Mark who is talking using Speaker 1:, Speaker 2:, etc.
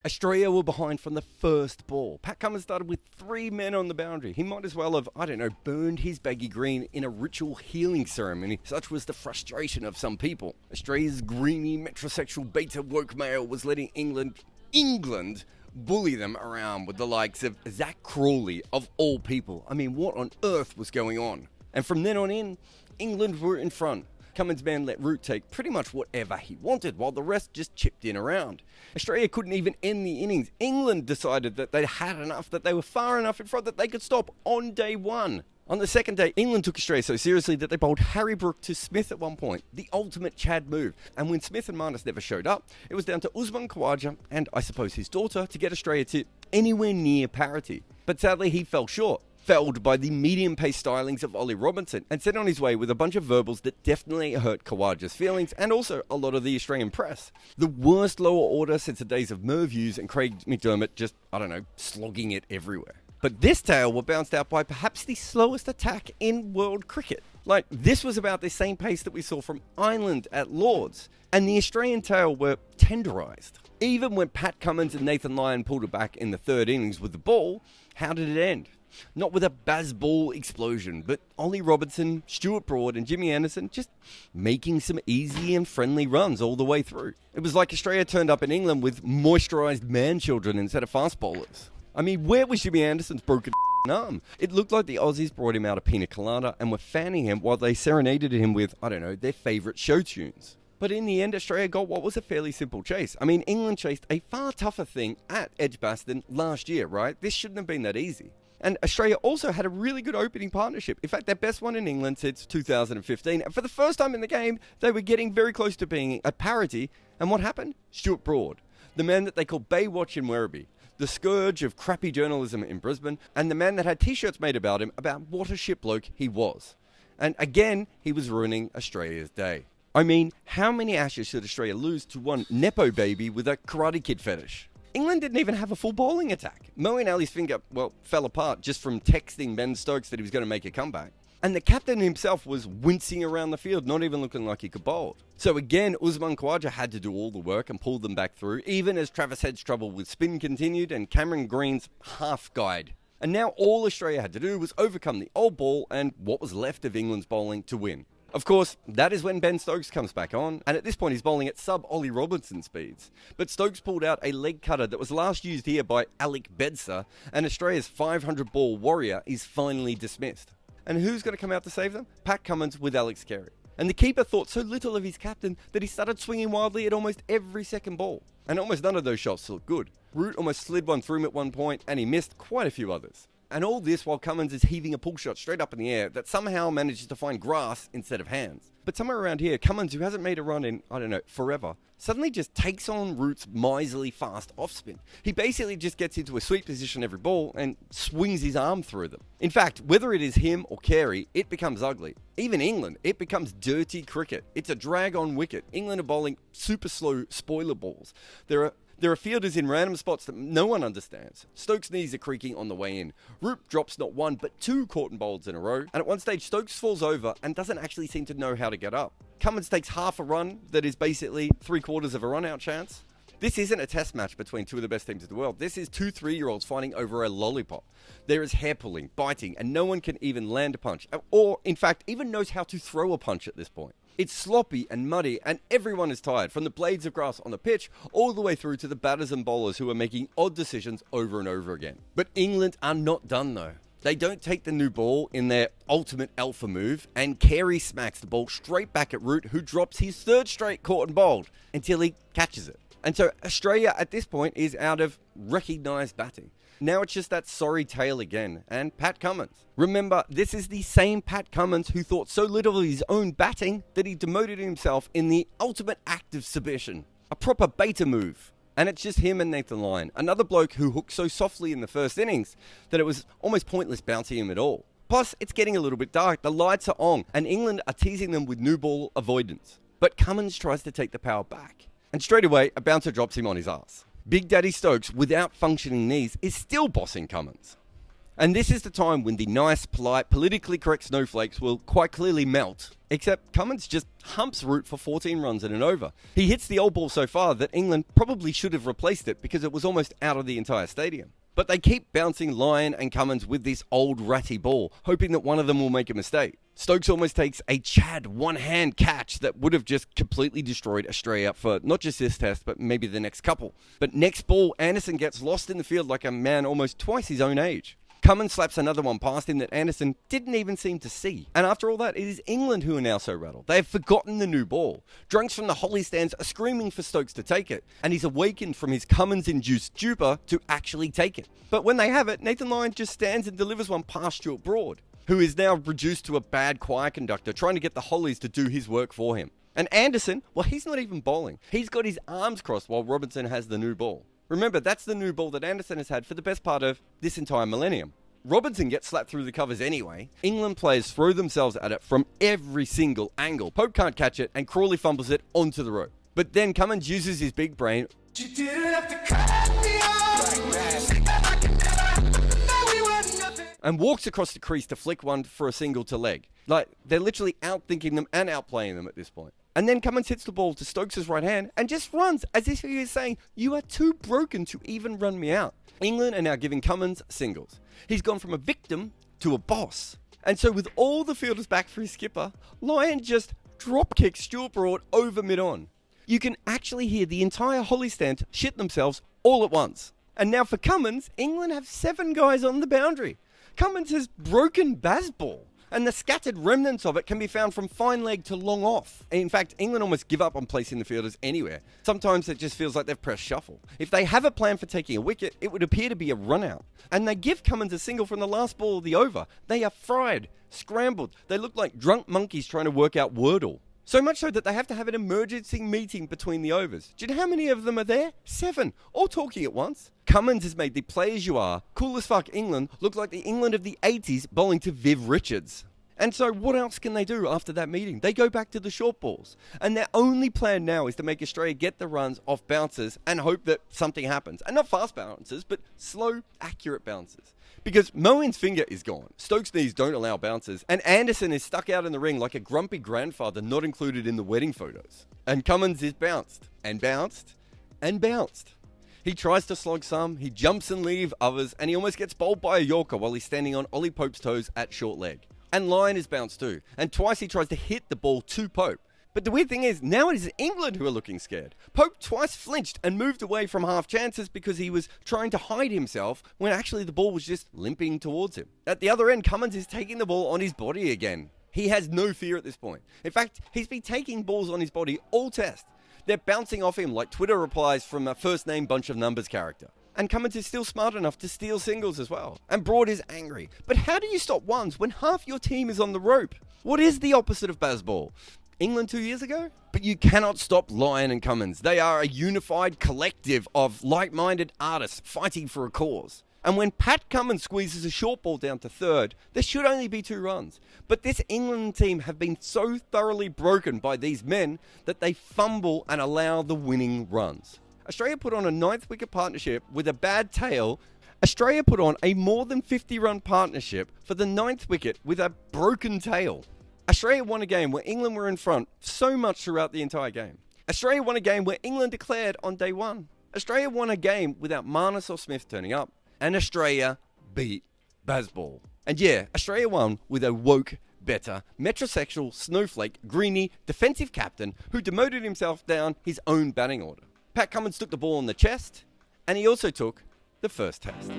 Speaker 1: Australia were behind from the first ball. Pat Cummins started with 3 men on the boundary. He might as well have, burned his baggy green in a ritual healing ceremony. Such was the frustration of some people. Australia's greeny metrosexual beta woke male was letting England bully them around with the likes of Zach Crawley, of all people. I mean, what on earth was going on? And from then on in, England were in front. Cummins' man let Root take pretty much whatever he wanted, while the rest just chipped in around. Australia couldn't even end the innings. England decided that they had enough, that they were far enough in front that they could stop on day one. On the second day, England took Australia so seriously that they bowled Harry Brook to Smith at one point, the ultimate Chad move. And when Smith and Marnus never showed up, it was down to Usman Khawaja and, I suppose, his daughter to get Australia to anywhere near parity. But sadly, he fell short. Felled by the medium-paced stylings of Ollie Robinson and sent on his way with a bunch of verbals that definitely hurt Khawaja's feelings and also a lot of the Australian press. The worst lower order since the days of Merv Hughes and Craig McDermott just, slogging it everywhere. But this tale were bounced out by perhaps the slowest attack in world cricket. This was about the same pace that we saw from Ireland at Lords, and the Australian tail were tenderised. Even when Pat Cummins and Nathan Lyon pulled it back in the third innings with the ball, how did it end? Not with a Bazball explosion, but Ollie Robinson, Stuart Broad and Jimmy Anderson just making some easy and friendly runs all the way through. It was like Australia turned up in England with moisturised man-children instead of fast bowlers. I mean, where was Jimmy Anderson's broken arm? It looked like the Aussies brought him out a pina colada and were fanning him while they serenaded him with, their favourite show tunes. But in the end, Australia got what was a fairly simple chase. I mean, England chased a far tougher thing at Edgbaston last year, right? This shouldn't have been that easy. And Australia also had a really good opening partnership. In fact, their best one in England since 2015. And for the first time in the game, they were getting very close to being at parity. And what happened? Stuart Broad, the man that they called Baywatch in Werribee, the scourge of crappy journalism in Brisbane, and the man that had t-shirts made about him about what a shit bloke he was. And again, he was ruining Australia's day. I mean, how many Ashes should Australia lose to one Nepo baby with a Karate Kid fetish? England didn't even have a full bowling attack. Moeen Ali's finger, fell apart just from texting Ben Stokes that he was going to make a comeback. And the captain himself was wincing around the field, not even looking like he could bowl. So again, Usman Khawaja had to do all the work and pull them back through, even as Travis Head's trouble with spin continued and Cameron Green's half guide. And now all Australia had to do was overcome the old ball and what was left of England's bowling to win. Of course, that is when Ben Stokes comes back on, and at this point he's bowling at sub-Ollie Robinson speeds. But Stokes pulled out a leg cutter that was last used here by Alec Bedser, and Australia's 500-ball warrior is finally dismissed. And who's going to come out to save them? Pat Cummins with Alex Carey. And the keeper thought so little of his captain that he started swinging wildly at almost every second ball. And almost none of those shots looked good. Root almost slid one through him at one point, and he missed quite a few others. And all this while Cummins is heaving a pull shot straight up in the air that somehow manages to find grass instead of hands. But somewhere around here, Cummins, who hasn't made a run in, forever, suddenly just takes on Root's miserly fast off spin. He basically just gets into a sweep position every ball and swings his arm through them. In fact, whether it is him or Carey, it becomes ugly. Even England, it becomes dirty cricket. It's a drag on wicket. England are bowling super slow spoiler balls. There are fielders in random spots that no one understands. Stokes' knees are creaking on the way in. Root drops not one, but 2 caught and bowled in a row. And at one stage, Stokes falls over and doesn't actually seem to know how to get up. Cummins takes half a run that is basically 3/4 of a run-out chance. This isn't a test match between two of the best teams in the world. This is 2 3-year-olds fighting over a lollipop. There is hair pulling, biting, and no one can even land a punch. Or, in fact, even knows how to throw a punch at this point. It's sloppy and muddy, and everyone is tired, from the blades of grass on the pitch all the way through to the batters and bowlers who are making odd decisions over and over again. But England are not done though. They don't take the new ball in their ultimate alpha move, and Carey smacks the ball straight back at Root, who drops his 3rd straight caught and bowled until he catches it. And so Australia at this point is out of recognised batting. Now it's just that sorry tale again, and Pat Cummins. Remember, this is the same Pat Cummins who thought so little of his own batting that he demoted himself in the ultimate act of submission. A proper beta move. And it's just him and Nathan Lyon, another bloke who hooked so softly in the first innings that it was almost pointless bouncing him at all. Plus, it's getting a little bit dark, the lights are on, and England are teasing them with new ball avoidance. But Cummins tries to take the power back. And straight away, a bouncer drops him on his ass. Big Daddy Stokes, without functioning knees, is still bossing Cummins. And this is the time when the nice, polite, politically correct snowflakes will quite clearly melt. Except Cummins just humps root for 14 runs and an over. He hits the old ball so far that England probably should have replaced it because it was almost out of the entire stadium. But they keep bouncing Lyon and Cummins with this old ratty ball, hoping that one of them will make a mistake. Stokes almost takes a Chad one-hand catch that would have just completely destroyed Australia for not just this test, but maybe the next couple. But next ball, Anderson gets lost in the field like a man almost twice his own age. Cummins slaps another one past him that Anderson didn't even seem to see. And after all that, it is England who are now so rattled. They have forgotten the new ball. Drunks from the Holly stands are screaming for Stokes to take it, and he's awakened from his Cummins-induced stupor to actually take it. But when they have it, Nathan Lyon just stands and delivers one past Stuart Broad, who is now reduced to a bad choir conductor trying to get the Hollies to do his work for him. And Anderson, well, he's not even bowling. He's got his arms crossed while Robinson has the new ball. Remember, that's the new ball that Anderson has had for the best part of this entire millennium. Robinson gets slapped through the covers anyway. England players throw themselves at it from every single angle. Pope can't catch it, and Crawley fumbles it onto the rope. But then Cummins uses his big brain and walks across the crease to flick one for a single to leg. Like, they're literally outthinking them and outplaying them at this point. And then Cummins hits the ball to Stokes' right hand and just runs as if he is saying, "You are too broken to even run me out." England are now giving Cummins singles. He's gone from a victim to a boss. And so with all the fielders back for his skipper, Lyon just drop kicks Stuart Broad over mid-on. You can actually hear the entire Holly stand shit themselves all at once. And now for Cummins, England have 7 guys on the boundary. Cummins has broken Bazball, and the scattered remnants of it can be found from fine leg to long off. In fact, England almost give up on placing the fielders anywhere. Sometimes it just feels like they've pressed shuffle. If they have a plan for taking a wicket, it would appear to be a run out. And they give Cummins a single from the last ball of the over. They are fried, scrambled. They look like drunk monkeys trying to work out Wordle. So much so that they have to have an emergency meeting between the overs. Do you know how many of them are there? 7, all talking at once. Cummins has made the play as you are, cool as fuck England look like the England of the 80s bowling to Viv Richards. And so what else can they do after that meeting? They go back to the short balls. And their only plan now is to make Australia get the runs off bounces and hope that something happens. And not fast bounces, but slow, accurate bounces. Because Moeen's finger is gone. Stokes' knees don't allow bounces. And Anderson is stuck out in the ring like a grumpy grandfather not included in the wedding photos. And Cummins is bounced. And bounced. And bounced. He tries to slog some, he jumps and leave others, and he almost gets bowled by a Yorker while he's standing on Ollie Pope's toes at short leg. And Lyon is bounced too. And twice he tries to hit the ball to Pope. But the weird thing is, now it is England who are looking scared. Pope twice flinched and moved away from half chances because he was trying to hide himself when actually the ball was just limping towards him. At the other end, Cummins is taking the ball on his body again. He has no fear at this point. In fact, he's been taking balls on his body all test. They're bouncing off him like Twitter replies from a first name bunch of numbers character. And Cummins is still smart enough to steal singles as well. And Broad is angry. But how do you stop ones when half your team is on the rope? What is the opposite of Bazball? England 2 years ago? But you cannot stop Lyon and Cummins. They are a unified collective of like-minded artists fighting for a cause. And when Pat Cummins squeezes a short ball down to third, there should only be 2 runs. But this England team have been so thoroughly broken by these men that they fumble and allow the winning runs. Australia put on a 9th wicket partnership with a bad tail. Australia put on a more than 50-run partnership for the 9th wicket with a broken tail. Australia won a game where England were in front so much throughout the entire game. Australia won a game where England declared on day 1. Australia won a game without Marnus or Smith turning up. And Australia beat Bazball. And yeah, Australia won with a woke, better, metrosexual, snowflake, greenie, defensive captain who demoted himself down his own batting order. Pat Cummins took the ball on the chest, and he also took the first test.